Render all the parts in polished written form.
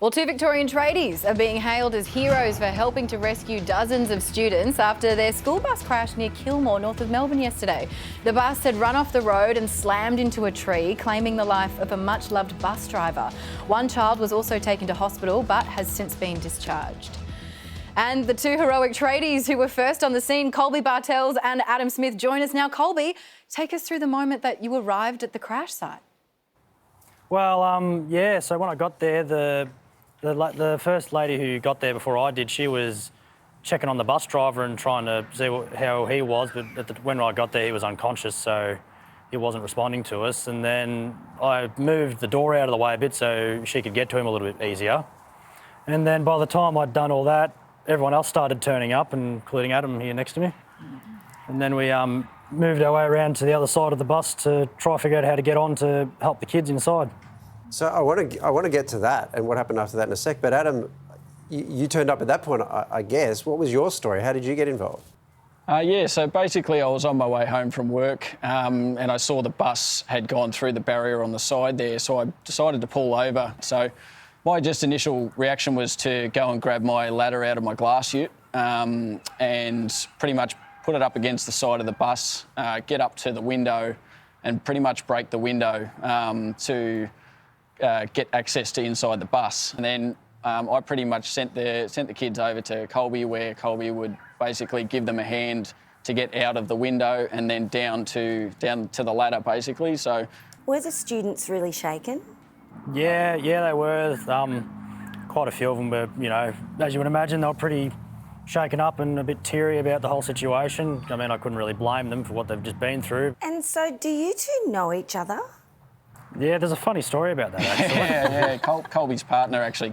Well, two Victorian tradies are being hailed as heroes for helping to rescue dozens of students after their school bus crashed near Kilmore, north of Melbourne yesterday. The bus had run off the road and slammed into a tree, claiming the life of a much-loved bus driver. One child was also taken to hospital but has since been discharged. And the two heroic tradies who were first on the scene, Colby, Bartels and Adam Smith, join us now. Colby, take us through the moment that you arrived at the crash site. Well, so when I got there, the first lady who got there before I did, she was checking on the bus driver and trying to see how he was, but when I got there, he was unconscious, so he wasn't responding to us. And then I moved the door out of the way a bit so she could get to him a little bit easier. And then by the time I'd done all that, everyone else started turning up, including Adam here next to me. And then we moved our way around to the other side of the bus to try to figure out how to get on to help the kids inside. So I want to get to that and what happened after that in a sec. But Adam, you turned up at that point, I guess. What was your story? How did you get involved? So basically I was on my way home from work and I saw the bus had gone through the barrier on the side there, so I decided to pull over. So my just initial reaction was to go and grab my ladder out of my glass ute and pretty much put it up against the side of the bus, get up to the window and pretty much break the window to get access to inside the bus. And then I pretty much sent the kids over to Colby, where Colby would basically give them a hand to get out of the window and then down to the ladder, basically. So, were the students really shaken? Yeah, they were. Quite a few of them were, as you would imagine, they were pretty shaken up and a bit teary about the whole situation. I mean, I couldn't really blame them for what they've just been through. And so, do you two know each other? Yeah, there's a funny story about that, actually. Colby's partner actually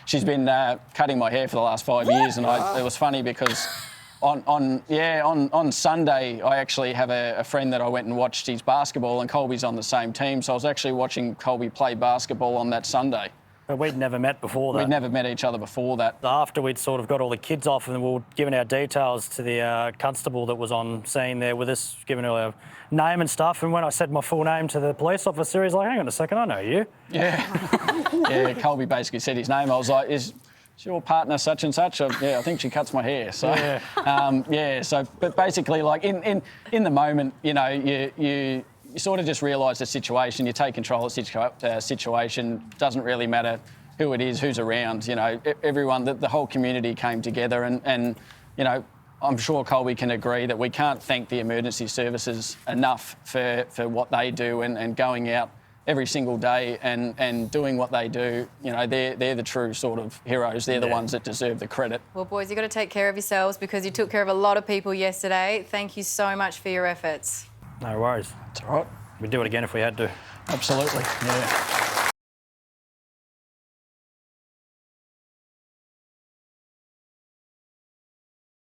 she's been cutting my hair for the last 5 years, and it was funny because on Sunday I actually have a friend that I went and watched his basketball, and Colby's on the same team, so I was actually watching Colby play basketball on that Sunday. But we'd never met before that. We'd never met each other before that. After we'd sort of got all the kids off and we were giving our details to the constable that was on scene there with us, giving her our name and stuff, and when I said my full name to the police officer, he's like, hang on a second, I know you. Yeah. Colby basically said his name. I was like, is your partner such and such? I think she cuts my hair. So, but basically, like in the moment, you sort of just realise the situation, you take control of the situation, doesn't really matter who it is, who's around, everyone, the whole community came together and I'm sure Colby can agree that we can't thank the emergency services enough for what they do and going out every single day and doing what they do. They're the true sort of heroes. They're the ones that deserve the credit. Well, boys, you've got to take care of yourselves because you took care of a lot of people yesterday. Thank you so much for your efforts. No worries. It's all right. We'd do it again if we had to. Absolutely, yeah.